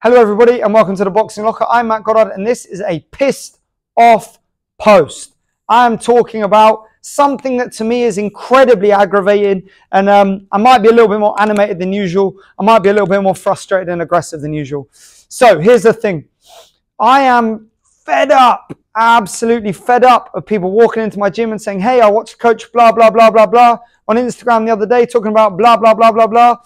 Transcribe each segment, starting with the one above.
Hello everybody and welcome to the Boxing Locker. I'm Matt Goddard and this is a pissed off post. I'm talking about something that to me is incredibly aggravating, and I might be a little bit more animated than usual. I might be a little bit more frustrated and aggressive than usual. So here's the thing. I am fed up, absolutely fed up of people walking into my gym and saying, hey, I watched coach blah, blah, blah, blah, blah on Instagram the other day talking about blah, blah, blah, blah, blah.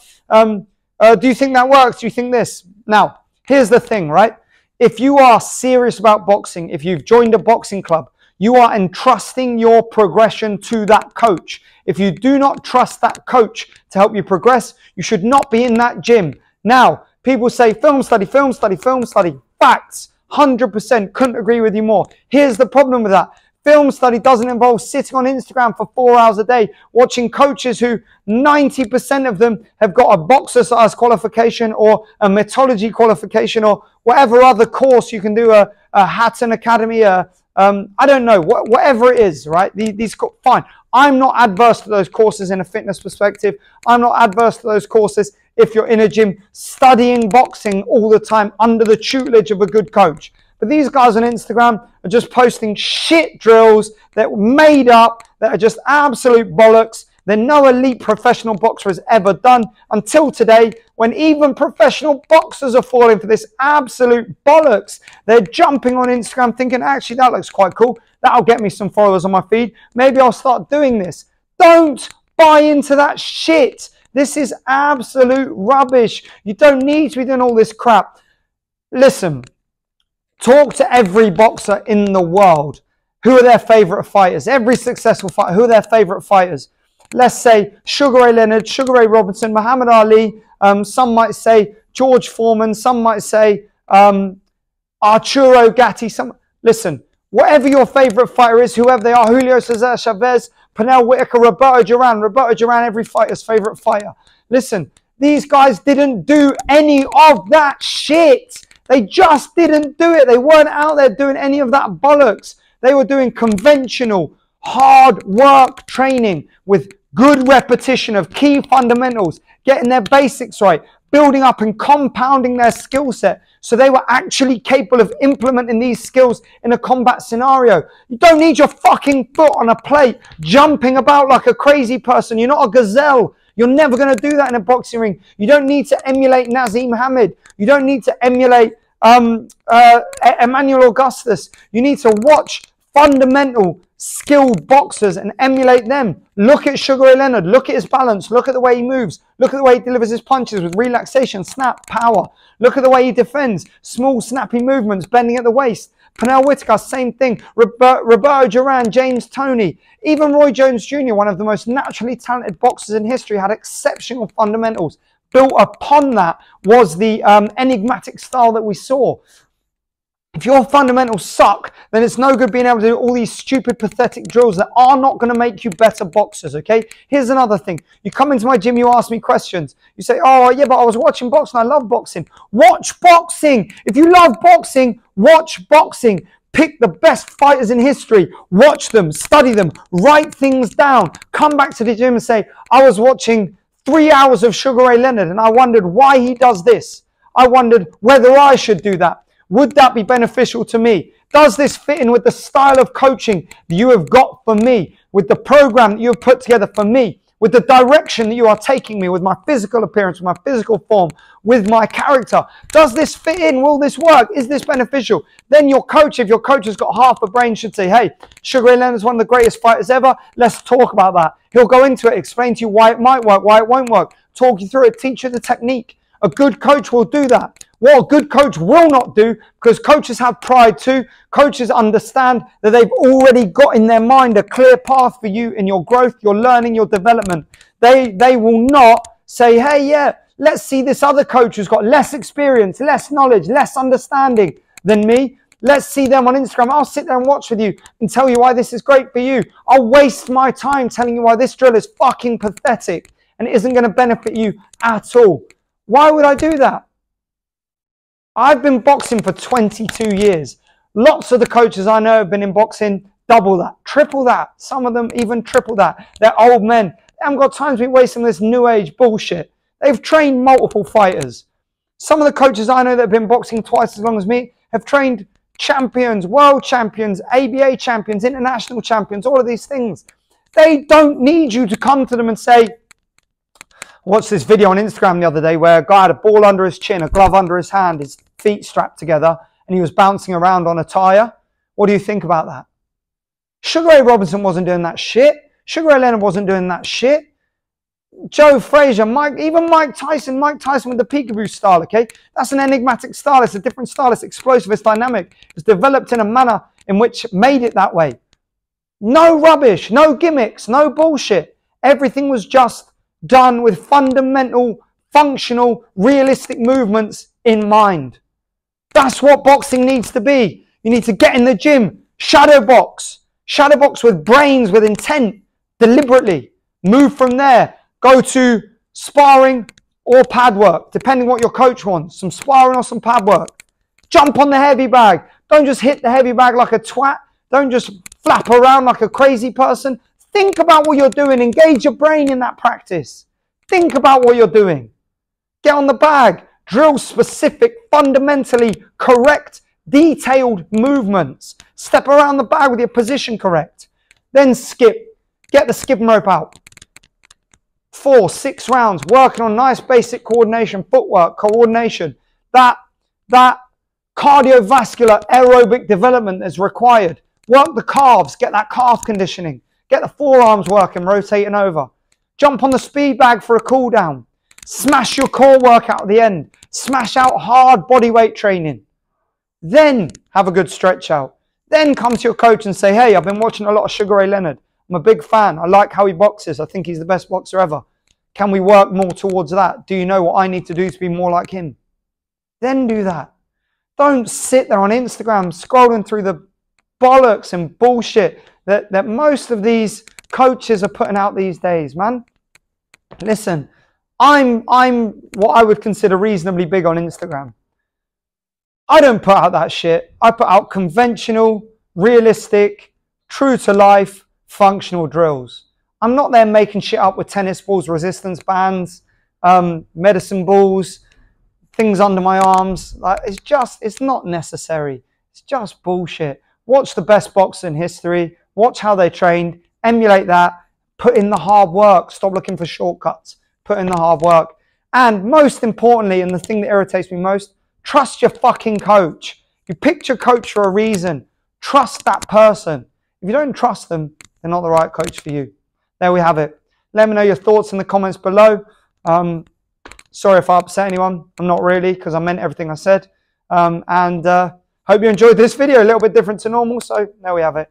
Do you think that works? Do you think this? Now, here's the thing, right? If you are serious about boxing, if you've joined a boxing club, you are entrusting your progression to that coach. If you do not trust that coach to help you progress, you should not be in that gym. Now, people say film study, film study, film study. Facts, 100%, couldn't agree with you more. Here's the problem with that. Film study doesn't involve sitting on Instagram for 4 hours a day, watching coaches who 90% of them have got a boxercise qualification or a methodology qualification or whatever other course you can do, a Hatton Academy, I don't know, whatever it is, right? Fine. I'm not adverse to those courses in a fitness perspective. I'm not adverse to those courses if you're in a gym studying boxing all the time under the tutelage of a good coach. But these guys on Instagram are just posting shit drills that were made up, that are just absolute bollocks, that no elite professional boxer has ever done until today, when even professional boxers are falling for this absolute bollocks. They're jumping on Instagram thinking, actually, that looks quite cool. That'll get me some followers on my feed. Maybe I'll start doing this. Don't buy into that shit. This is absolute rubbish. You don't need to be doing all this crap. Listen. Talk to every boxer in the world. Who are their favorite fighters? Every successful fighter, who are their favorite fighters? Let's say Sugar Ray Leonard, Sugar Ray Robinson, Muhammad Ali. Some might say George Foreman. Some might say Arturo Gatti. Listen, whatever your favorite fighter is, whoever they are, Julio Cesar Chavez, Pernell Whitaker, Roberto Duran, every fighter's favorite fighter. Listen, these guys didn't do any of that shit. They just didn't do it. They weren't out there doing any of that bollocks. They were doing conventional, hard work training with good repetition of key fundamentals, getting their basics right, building up and compounding their skill set so they were actually capable of implementing these skills in a combat scenario. You don't need your fucking foot on a plate jumping about like a crazy person. You're not a gazelle. You're never going to do that in a boxing ring. You don't need to emulate Nazim Hamid. You don't need to emulate Emmanuel Augustus. You need to watch fundamental, skilled boxers and emulate them. Look at Sugar Ray Leonard. Look at his balance. Look at the way he moves. Look at the way he delivers his punches with relaxation, snap, power. Look at the way he defends. Small, snappy movements, bending at the waist. Pernell Whitaker, same thing. Roberto Duran, James Toney. Even Roy Jones Jr., one of the most naturally talented boxers in history, had exceptional fundamentals. Built upon that was the enigmatic style that we saw. If your fundamentals suck, then it's no good being able to do all these stupid, pathetic drills that are not going to make you better boxers, okay? Here's another thing. You come into my gym, you ask me questions. You say, oh, yeah, but I was watching boxing. I love boxing. Watch boxing. If you love boxing, watch boxing. Pick the best fighters in history. Watch them, study them, write things down. Come back to the gym and say, I was watching 3 hours of Sugar Ray Leonard and I wondered why he does this. I wondered whether I should do that. Would that be beneficial to me? Does this fit in with the style of coaching that you have got for me, with the program that you have put together for me, with the direction that you are taking me, with my physical appearance, with my physical form, with my character? Does this fit in? Will this work? Is this beneficial? Then your coach, if your coach has got half a brain, should say, hey, Sugar Ray Leonard is one of the greatest fighters ever. Let's talk about that. He'll go into it, explain to you why it might work, why it won't work, talk you through it, teach you the technique. A good coach will do that. What a good coach will not do, because coaches have pride too. Coaches understand that they've already got in their mind a clear path for you in your growth, your learning, your development. They will not say, hey, yeah, let's see this other coach who's got less experience, less knowledge, less understanding than me. Let's see them on Instagram. I'll sit there and watch with you and tell you why this is great for you. I'll waste my time telling you why this drill is fucking pathetic and it isn't going to benefit you at all. Why would I do that? I've been boxing for 22 years. Lots of the coaches I know have been in boxing double that, triple that. Some of them even triple that. They're old men. They haven't got time to be wasting this new age bullshit. They've trained multiple fighters. Some of the coaches I know that have been boxing twice as long as me have trained champions, world champions, ABA champions, international champions, all of these things. They don't need you to come to them and say, I watched this video on Instagram the other day where a guy had a ball under his chin, a glove under his hand, his feet strapped together, and he was bouncing around on a tyre. What do you think about that? Sugar Ray Robinson wasn't doing that shit. Sugar Ray Leonard wasn't doing that shit. Joe Frazier, even Mike Tyson with the peekaboo style, okay? That's an enigmatic style. It's a different style. It's explosive. It's dynamic. It's developed in a manner in which made it that way. No rubbish, no gimmicks, no bullshit. Everything was just done with fundamental, functional, realistic movements in mind. That's what boxing needs to be. You need to get in the gym, shadow box with brains, with intent, deliberately. Move from there. Go to sparring or pad work, depending what your coach wants. Some sparring or some pad work. Jump on the heavy bag. Don't just hit the heavy bag like a twat. Don't just flap around like a crazy person. Think about what you're doing. Engage your brain in that practice. Think about what you're doing. Get on the bag. Drill specific, fundamentally correct, detailed movements. Step around the bag with your position correct. Then skip. Get the skipping rope out. 4, 6 rounds, working on nice basic coordination, footwork, coordination. That cardiovascular aerobic development is required. Work the calves, get that calf conditioning. Get the forearms working, rotating over. Jump on the speed bag for a cool down. Smash your core workout at the end. Smash out hard body weight training. Then have a good stretch out. Then come to your coach and say, hey, I've been watching a lot of Sugar Ray Leonard. I'm a big fan. I like how he boxes. I think he's the best boxer ever. Can we work more towards that? Do you know what I need to do to be more like him? Then do that. Don't sit there on Instagram scrolling through the bollocks and bullshit that most of these coaches are putting out these days, man. Listen, I'm what I would consider reasonably big on Instagram. I don't put out that shit. I put out conventional, realistic, true to life, functional drills. I'm not there making shit up with tennis balls, resistance bands, medicine balls, things under my arms. Like, it's not necessary. It's just bullshit. Watch the best boxers in history. Watch how they trained. Emulate that. Put in the hard work. Stop looking for shortcuts. Put in the hard work. And most importantly, and the thing that irritates me most, trust your fucking coach. You picked your coach for a reason. Trust that person. If you don't trust them, they're not the right coach for you. There we have it. Let me know your thoughts in the comments below. Sorry if I upset anyone. I'm not really, because I meant everything I said. Hope you enjoyed this video. A little bit different to normal, so there we have it.